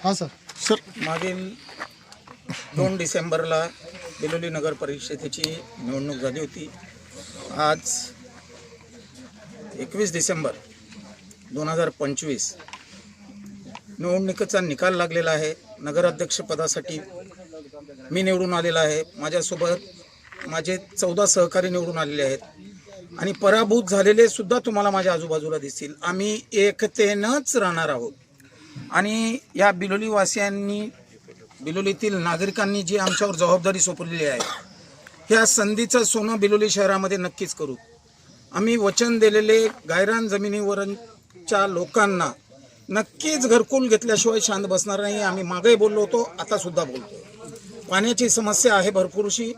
हां सर मागील 2 डिसेंबरला बिलोली नगर परिषदेची निवडणूक झाली होती. आज 21 डिसेंबर 2025 निवडणुकीचा निकाल लागलेला आहे. नगराध्यक्षपदासाठी मी निवडून आलेला आहे. माझ्यासोबत माझे 14 सहकारी निवडून आलेले आहेत आणि पराभूत झालेले सुद्धा तुम्हाला माझ्या आजूबाजूला दिसतील. आम्ही एकतेनंच राहणार आहोत आणि या बिलोली वासियांनी, बिलोलीतील नागरिकांनी जी आमच्यावर जबाबदारी सोपवलेली आहे, ह्या संधीचं सोनं बिलोली शहरामध्ये नक्कीच करू. आम्ही वचन दिलेले गायरान जमिनीवरच्या लोकांना नक्कीच घरकुल घेतल्याशिवाय शांत बसणार नाही. आम्ही मागेही बोललो होतो, आता सुद्धा बोलतो. पाण्याची समस्या आहे भरपूरशी.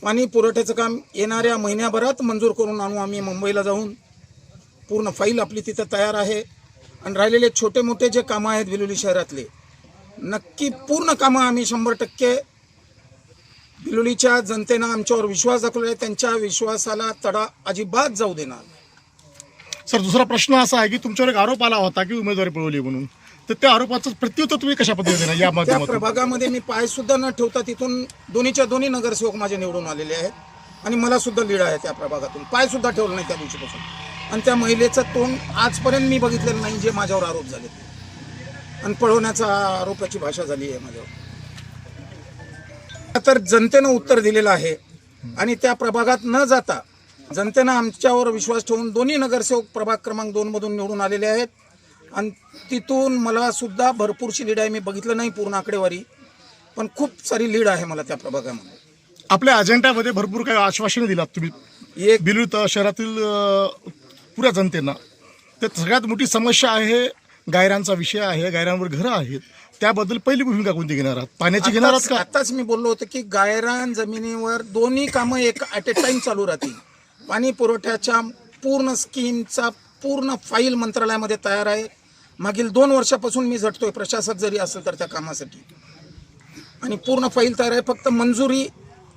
पाणी पुरवठ्याचं काम येणाऱ्या महिन्याभरात मंजूर करून आणू. आम्ही मुंबईला जाऊन पूर्ण फाईल आपली तिथं तयार आहे आणि राहिलेले छोटे मोठे जे कामं आहेत बिलोली शहरातले, नक्की पूर्ण कामं आम्ही 100% बिलोलीच्या जनतेनं आमच्यावर विश्वास दाखवला आहे. त्यांच्या विश्वासाला तडा अजिबात जाऊ देणार. सर, दुसरा प्रश्न असा आहे की तुमच्यावर एक आरोप आला होता की उमेदवारी पळवली म्हणून, तर त्या आरोपाचं प्रत्युत्तर तुम्ही कशा पद्धतीने देणार? या त्या माध्यमातून प्रभागामध्ये मी पाय सुद्धा न ठेवता तिथून दोन्हीच्या दोन्ही नगरसेवक माझे निवडून आलेले आहेत आणि मला सुद्धा लीड आहे. त्या प्रभागातून पाय सुद्धा ठेवलं नाही त्या दिवशीपासून. आणि त्या महिलेचं तोंड आजपर्यंत मी बघितलेलं नाही जे माझ्यावर आरोप झाले आणि पळवण्याचा आरोपाची भाषा झाली आहे माझ्यावर. तर जनतेनं उत्तर दिलेलं आहे आणि त्या प्रभागात न जाता जनतेनं आमच्यावर विश्वास ठेवून दोन्ही नगरसेवक प्रभाग क्रमांक 2 मधून निवडून आलेले आहेत आणि तिथून मला सुद्धा भरपूरशी लीड आहे. मी बघितलं नाही पूर्ण आकडेवारी, पण खूप सारी लीड आहे मला त्या प्रभागामध्ये. आपल्या अजेंड्यामध्ये भरपूर काही आश्वासनं दिलात तुम्ही एक बिलोली शहरातील पुऱ्या जनतेना. तर सगळ्यात मोठी समस्या आहे गायरांचा विषय आहे. गायरांवर घरं आहेत, त्याबद्दल पहिली भूमिका कोणती घेणार आहात? पाण्याची घेणार आहात का? आताच मी बोललो होतो की गायरान जमिनीवर दोन्ही कामं एक ॲट ए टाइम चालू राहतील. पाणी पुरवठ्याच्या पूर्ण स्कीमचा पूर्ण फाईल मंत्रालयामध्ये तयार आहे. मागील 2 वर्षापासून मी झटतोय, प्रशासक जरी असेल तर त्या कामासाठी, आणि पूर्ण फाईल तयार आहे. फक्त मंजुरी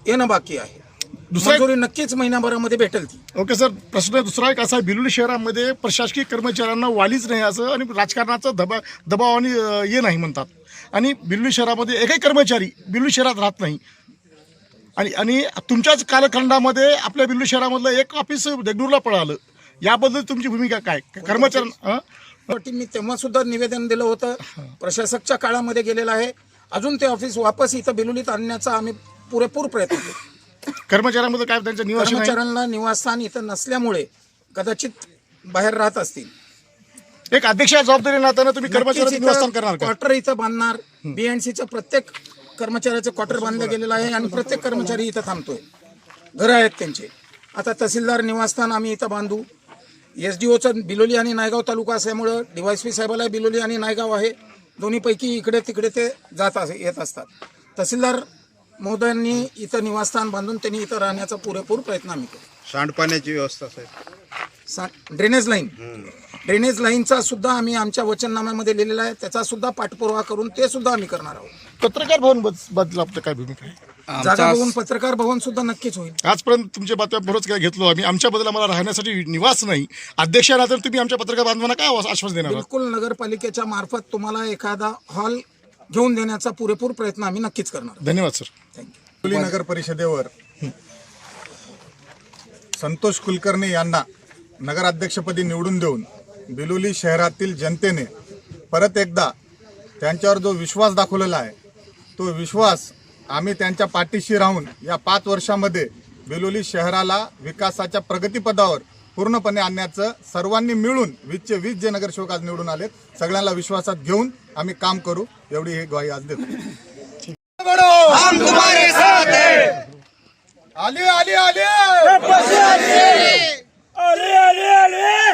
येणं बाकी आहे. मंजुरी नक्कीच महिन्याभरामध्ये भेटेल ती. ओके सर, प्रश्न दुसरा एक असा आहे, बिलोली शहरामध्ये प्रशासकीय कर्मचाऱ्यांना वालीच नाही असं आणि राजकारणाचा दबाव आणि ये नाही म्हणतात, आणि बिलोली शहरामध्ये एकही कर्मचारी बिलोली शहरात राहत नाही. आणि तुमच्याच कालखंडामध्ये आपल्या बिलोली शहरामधलं एक ऑफिस देगलूरला पळालं. याबद्दल तुमची भूमिका काय? कर्मचाऱ्यांना मी तेव्हा सुद्धा निवेदन दिलं होतं, प्रशासकच्या काळामध्ये गेलेलं आहे. अजून ते ऑफिस वापस इथं बिलोलीत आणण्याचा आम्ही पुरेपूर प्रयत्न केला. कर्मचाऱ्यांमध्ये काय त्यांच्या निवासी नाही? कर्मचाऱ्यांना निवासस्थान इथं नसल्यामुळे कदाचित बाहेर राहत असतील. एक अध्यक्षाच्या जबाबदारी नात्यानं तुम्ही कर्मचाऱ्यांचं निवासस्थान करणार का? क्वार्टर इथं बांधणार. BNCचं प्रत्येक कर्मचाऱ्याचं क्वार्टर बांधलं गेलेलं आहे आणि प्रत्येक कर्मचारी इथं थांबतोय. घरं आहेत त्यांचे. आता तहसीलदार निवासस्थान आम्ही इथं बांधू. SDOचं बिलोली आणि नायगाव तालुका असल्यामुळं DYSP साहेबाला बिलोली आणि नायगाव आहे. दोन्हीपैकी इकडे तिकडे ते येत असतात. तहसीलदार महोदयांनी इथं निवासस्थान बांधून त्यांनी इथं राहण्याचा पुरेपूर प्रयत्न आम्ही करू. सांडपाण्याची व्यवस्था साहेब, ड्रेनेज लाईनचा सुद्धा आम्ही आमच्या वचननाम्यामध्ये लिहिलेला आहे. त्याचा सुद्धा पाठपुरावा करून ते सुद्धा आम्ही करणार आहोत. पत्रकार भवन बद्दल आपलं काय भूमिका आहे? जागा बघून पत्रकार भवन सुद्धा नक्कीच होईल. आजपर्यंत तुमच्या बातम्या बरोच काय घेतलो आम्ही. आमच्याबद्दल आम्हाला राहण्यासाठी निवास नाही. अध्यक्षानंतर तुम्ही आमच्या पत्रकार बांधवांना काय आश्वासन देणार आहात? बिलकुल नगरपालिकेच्या मार्फत तुम्हाला एखादा हॉल घेऊन देण्याचा पुरेपूर प्रयत्न आम्ही नक्कीच करणार. धन्यवाद सर. थँक्यू. बिलोली नगर परिषदेवर संतोष कुलकर्णी यांना नगराध्यक्षपदी निवडून देऊन बिलोली शहरातील जनतेने परत एकदा त्यांच्यावर जो विश्वास दाखवलेला आहे, तो विश्वास आम्ही त्यांच्या पाठीशी राहून या 5 वर्षामध्ये बिलोली शहराला विकासाच्या प्रगतीपदावर पूर्णपणे आणण्याचं सर्वांनी मिळून 20चे 20 जे नगरसेवक आज निवडून आलेत, सगळ्यांना विश्वासात घेऊन आम्ही काम करू, एवढी ही ग्वाही आज देतो. हम तुम्हारे साथ हैं. आले आले आले आले आले आले